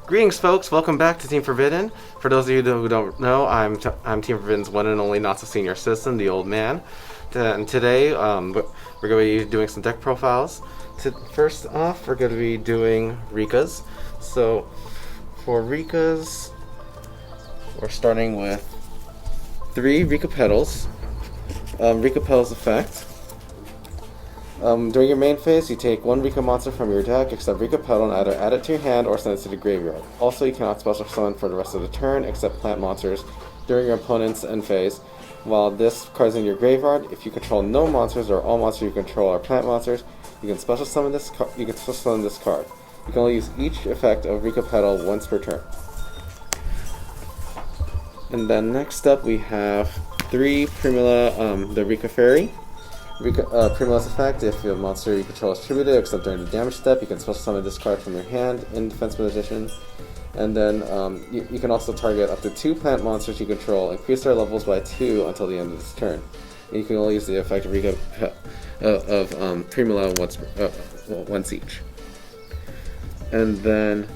Greetings, folks. Welcome back to Team Forbidden. For those of you who don't know, I'm Team Forbidden's one and only not-so-senior citizen, the Old Man. And today, we're going to be doing some deck profiles. First off, we're going to be doing Rikka's. So, for Rikka's, we're starting with 3 Rikka Petals. Rikka Petals effect. During your main phase, you take 1 Rikka monster from your deck, except Rikka Petal, and either add it to your hand or send it to the graveyard. Also, you cannot special summon for the rest of the turn, except plant monsters, during your opponent's end phase. While this card is in your graveyard, if you control no monsters or all monsters you control are plant monsters, you can special summon this card. You can only use each effect of Rikka Petal once per turn. And then next up, we have 3 Primula, the Rikka Fairy. Primula's effect: if a monster you control is tributed, except during the damage step, you can special summon this card from your hand in defense position. And then you can also target up to 2 plant monsters you control, increase their levels by 2 until the end of this turn. And you can only use the effect of Primula once each. And then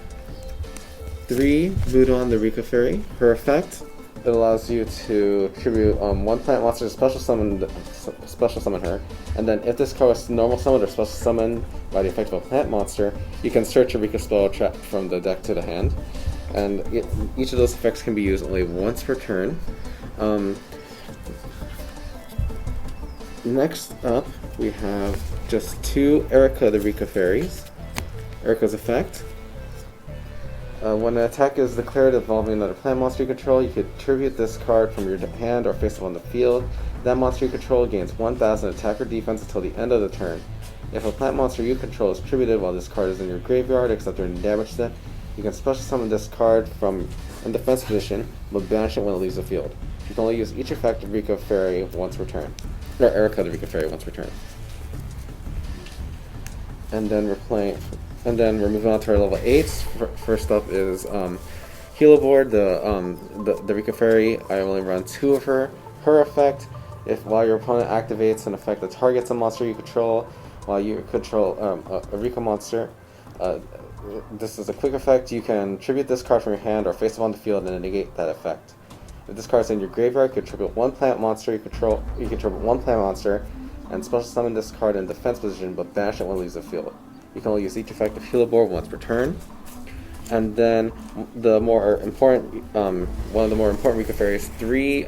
3 Voodoo, the Rikka Fairy. Her effect: it allows you to tribute 1 plant monster to special summon her, and then if this card was normal summoned or special summoned by the effect of a plant monster, you can search a Rikka spell trap from the deck to the hand. And each of those effects can be used only once per turn. Next up, we have just 2 Rikka the Rikka Fairies. Rikka's effect: when an attack is declared involving another plant monster you control, you could tribute this card from your hand or face up on the field. That monster you control gains 1,000 attack or defense until the end of the turn. If a plant monster you control is tributed while this card is in your graveyard, except during the damage step, you can special summon this card from in defense position, but banish it when it leaves the field. You can only use each effect of Rikka Fairy once per turn. Or Rikka the Rikka Fairy once per turn. And then we're moving on to our level 8s. First up is Hilo Board, the Rikka Fairy. I only run 2 of her. Her effect: while your opponent activates an effect that targets a monster you control, while you control a Rikka monster, this is a quick effect. You can tribute this card from your hand or face it on the field and negate that effect. If this card is in your graveyard, you can tribute 1 plant monster you control. You can tribute 1 plant monster and special summon this card in defense position, but banish it when it leaves the field. You can only use each effect of Hilo Board once per turn. And then the more important, one of the more important Rikka Fairies, 3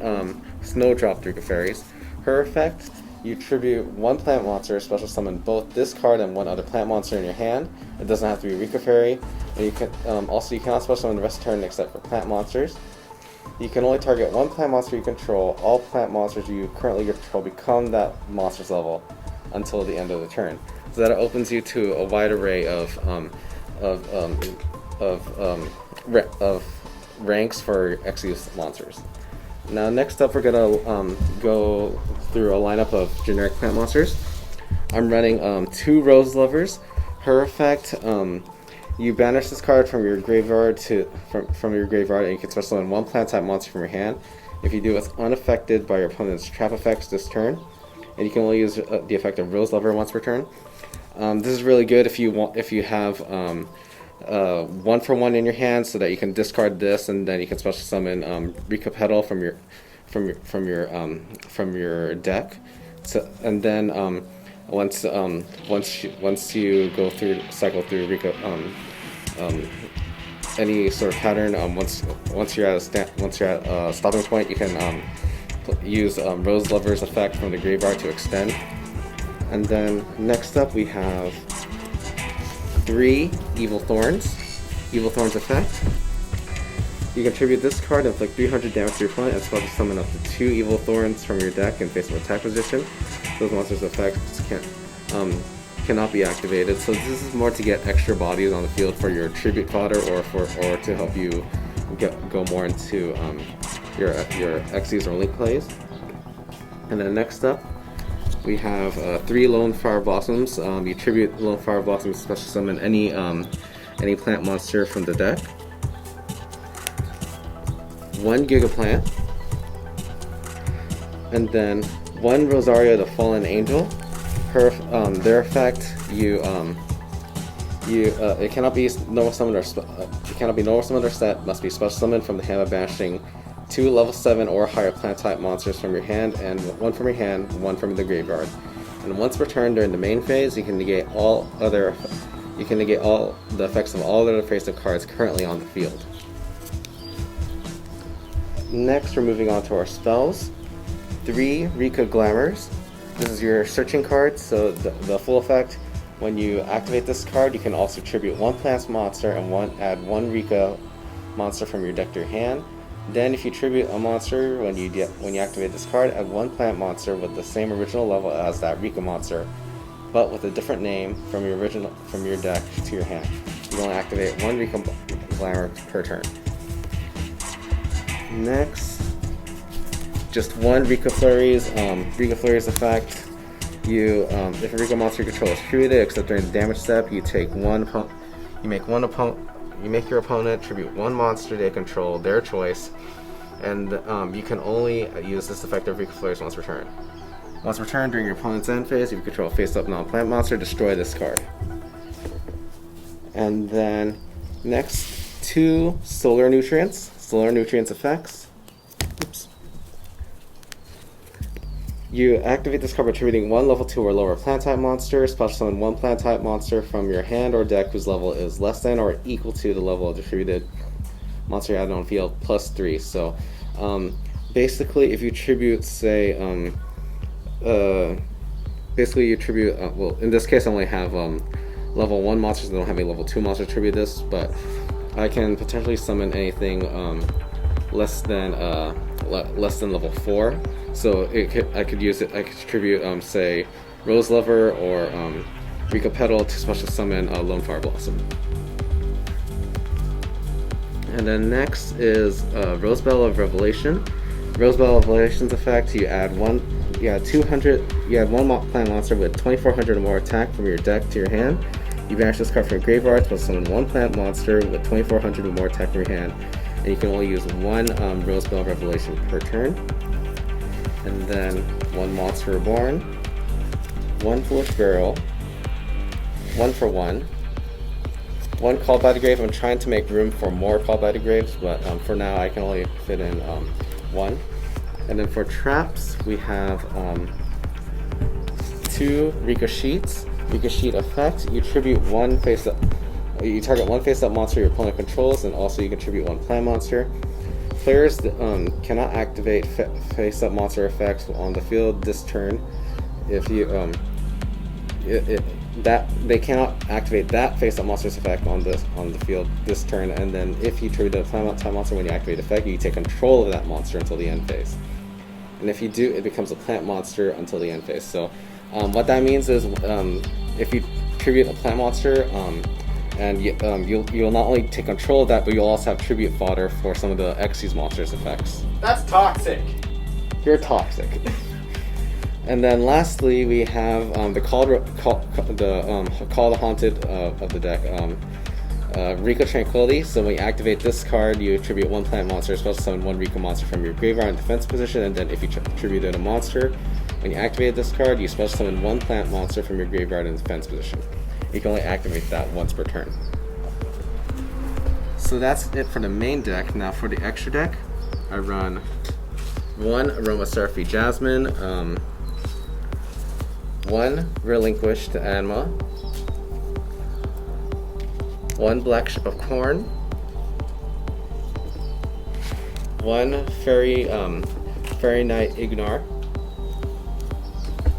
Snowdrop Rikka Fairies. Her effect: you tribute 1 plant monster, special summon both this card and 1 other plant monster in your hand. It doesn't have to be Rikka Fairy. And you can you cannot special summon the rest of the turn except for plant monsters. You can only target 1 plant monster you control. All plant monsters you currently control become that monster's level until the end of the turn. So that opens you to a wide array of ranks for X-use monsters. Now, next up, we're gonna go through a lineup of generic plant monsters. I'm running 2 Rose Lovers. Her effect: you banish this card from your graveyard from your graveyard, and you can special summon 1 plant type monster from your hand. If you do, it's unaffected by your opponent's trap effects this turn, and you can only use the effect of Rose Lover once per turn. This is really good if you have 1 for 1 in your hand, so that you can discard this, and then you can special summon Rikka Petal from your deck. So, and then once you cycle through Rikka any sort of pattern, once you're at a stopping point, you can use Rose Lover's effect from the graveyard to extend. And then next up, we have 3 Evil Thorns. Evil Thorns effect: you can tribute this card and inflict 300 damage to your opponent and special summon up to 2 Evil Thorns from your deck in face of attack position. Those monsters' effects cannot be activated. So this is more to get extra bodies on the field for your tribute fodder, or to help you go more into your Xyz or Link plays. And then next up, we have 3 Lone Fire Blossoms. You tribute Lone Fire Blossoms, special summon any plant monster from the deck. 1 Giga Plant, and then 1 Rosaria the Fallen Angel. Their effect: you It cannot be normal summoned or it cannot be normal summoned or set. Must be special summoned from the hand by banishing 2 level 7 or higher plant type monsters from your hand, and 1 from your hand, 1 from the graveyard. And once returned during the main phase, you can negate all the effects of all other face-up cards currently on the field. Next, we're moving on to our spells. 3 Rikka Glamours. This is your searching card, so the full effect. When you activate this card, you can also tribute 1 plant monster and add 1 Rikka monster from your deck to your hand. Then, if you tribute a monster when you activate this card, add 1 plant monster with the same original level as that Rikka monster, but with a different name from your deck to your hand. You only activate 1 Rikka Glamour per turn. Next, just 1 Rikka Flurries. Rikka Flurries effect. If a Rikka monster you control is tributed, except during the damage step, you make your opponent tribute 1 monster they control, their choice, and you can only use this effect of Rikka Flurries once returned. Once returned during your opponent's end phase, if you control a face-up non-plant monster, destroy this card. And then next, 2 Solar Nutrients. Solar Nutrients effects. Oops. You activate this card by attributing 1 level 2 or lower plant type monster, special summon 1 plant type monster from your hand or deck whose level is less than or equal to the level of distributed monster you added on field, plus 3. So basically, if you tribute, say, basically you tribute, well, in this case I only have level 1 monsters, I don't have a level 2 monster to tribute this, but I can potentially summon anything less than level 4. So I could tribute, say, Rose Lover or Rikka Petal to special summon Lone Fire Blossom. And then next is Rose Bell of Revelation. Rose Bell of Revelation's effect: you add 1 plant monster with 2400 or more attack from your deck to your hand. You banish this card from your graveyard to summon 1 plant monster with 2400 or more attack from your hand, and you can only use 1 Rose Bell of Revelation per turn. And then 1 Monster Reborn, 1 Foolish Burial, 1 for 1, 1 Called by the Grave. I'm trying to make room for more Called by the Graves, but for now I can only fit in 1. And then for traps, we have 2 Rikka Sheets. Rikka Sheet effect: you tribute 1 face-up. You target 1 face-up monster your opponent controls, and also you contribute 1 plant monster. Players cannot activate face-up monster effects on the field this turn. If you they cannot activate that face-up monster's effect on the field this turn. And then if you tribute a plant type monster when you activate the effect, you take control of that monster until the end phase. And if you do, it becomes a plant monster until the end phase. So what that means is if you tribute a plant monster, and you'll not only take control of that, but you'll also have tribute fodder for some of the Xyz monsters' effects. That's toxic. You're toxic. And then lastly, we have the Call the Haunted of the deck, Rikka Tranquility. So when you activate this card, you tribute 1 plant monster, special summon 1 Rikka monster from your graveyard in defense position, and then if you tributed a monster, when you activate this card, you special summon 1 plant monster from your graveyard in defense position. You can only activate that once per turn. So that's it for the main deck. Now for the extra deck, I run 1 Aromatherapy Jasmine, 1 Relinquish to Anma, 1 Black Ship of Corn, 1 Fairy Knight Ignar,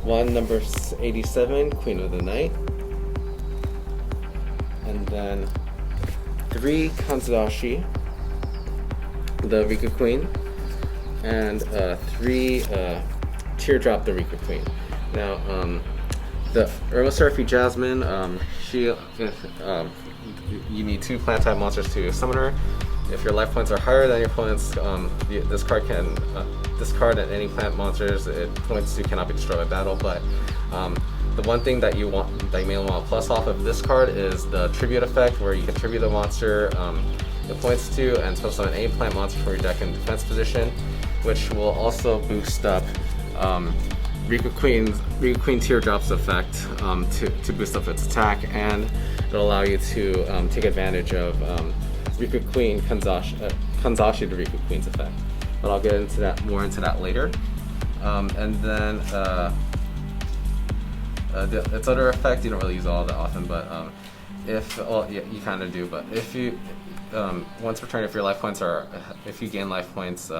1 number 87 Queen of the Night, and then 3 Kanzadashi, the Rikka Queen, and 3 Teardrop, the Rikka Queen. Now, the Aromatherapy Jasmine, you need 2 plant type monsters to summon her. If your life points are higher than your opponent's, this card can discard at any plant monsters it points to cannot be destroyed by battle. But the one thing that you may want to plus off of this card is the tribute effect, where you can tribute a monster it points to and special summon any plant monster from your deck in defense position, which will also boost up Rikka Queen Teardrops effect to boost up its attack, and it'll allow you to take advantage of Rikka Queen Kanzashi the Rikka Queen's effect. But I'll get into that into that later. And then its other effect you don't really use all that often, but you kind of do. But if you once per turn, if your life points are if you gain life points,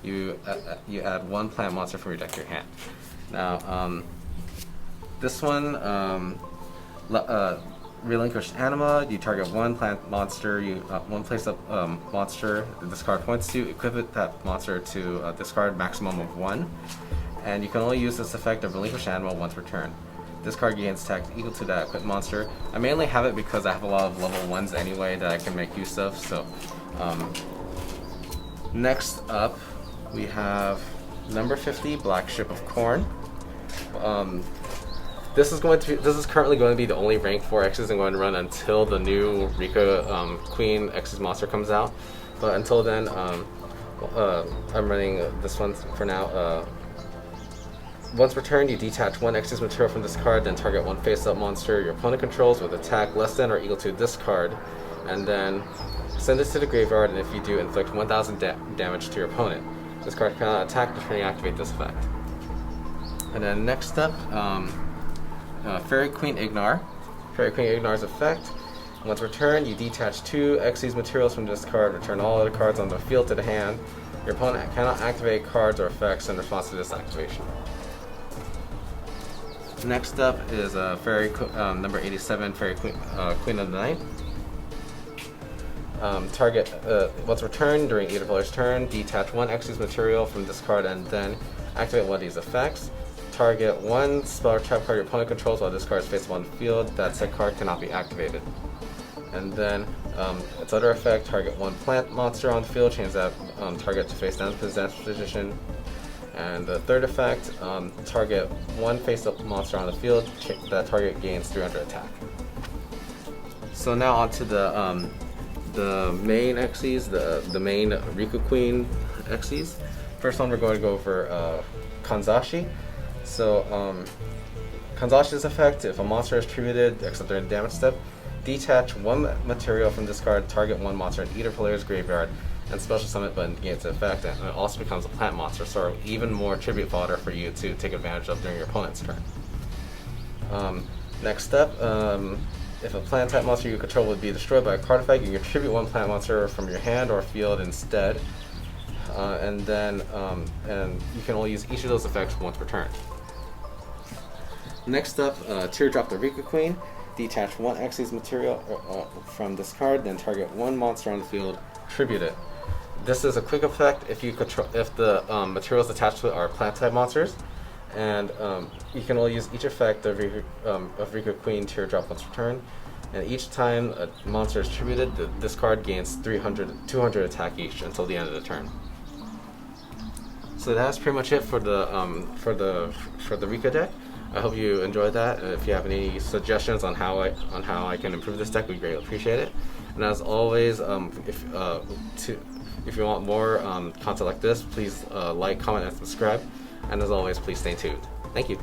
you add one plant monster from your deck to your hand. Now, this one, relinquished anima. You target one plant monster. One place up monster the discard points to. Equip that monster to discard maximum of 1, and you can only use this effect of relinquished anima once per turn. This card gains attack equal to that equipped monster. I mainly have it because I have a lot of level 1s anyway that I can make use of. So, next up, we have number 50, Black Ship of Corn. This is currently going to be the only rank 4 X's I'm going to run until the new Rikka Queen X's monster comes out. But until then, I'm running this one for now. Once per turn, you detach one X's material from this card, then target one face-up monster your opponent controls with attack less than or equal to this card, and then send it to the graveyard, and if you do, inflict 1,000 damage to your opponent. This card cannot attack before you activate this effect. And then next up, Fairy Queen Ignar. Fairy Queen Ignar's effect. Once per turn, you detach 2 Xyz materials from this card, return all other cards on the field to the hand. Your opponent cannot activate cards or effects in response to this activation. Next up is number 87, Fairy Queen of the Night. Target once returned during either player's turn, detach one Xyz material from this card and then activate one of these effects. Target one spell or trap card your opponent controls while this card is face up on the field. That said card cannot be activated. And then its other effect, target one plant monster on the field, change that target to face down position. And the third effect, target one face-up monster on the field. That target gains 300 attack. So now onto the main Xyz, the main Rikka Queen Xyz. First one we're going to go over Kanzashi. So Kanzashi's effect: if a monster is tributed, except during the damage step, detach one material from this card, target one monster in either player's graveyard, and special summon button gains effect, and it also becomes a plant monster, so even more tribute fodder for you to take advantage of during your opponent's turn. Next up, if a plant type monster you control would be destroyed by a card effect, you can tribute one plant monster from your hand or field instead, and you can only use each of those effects once per turn. Next up, Teardrop the Rikka Queen. Detach one Xyz material from this card, then target one monster on the field, tribute it. This is a quick effect if the materials attached to it are plant type monsters, and you can only use each effect of Rikka Queen Teardrop once per turn. And each time a monster is tributed, this card gains 200 attack each until the end of the turn. So that's pretty much it for the Rikka deck. I hope you enjoyed that, and if you have any suggestions on how I can improve this deck, we greatly appreciate it. And as always, if you want more content like this, please like, comment, and subscribe. And as always, please stay tuned. Thank you.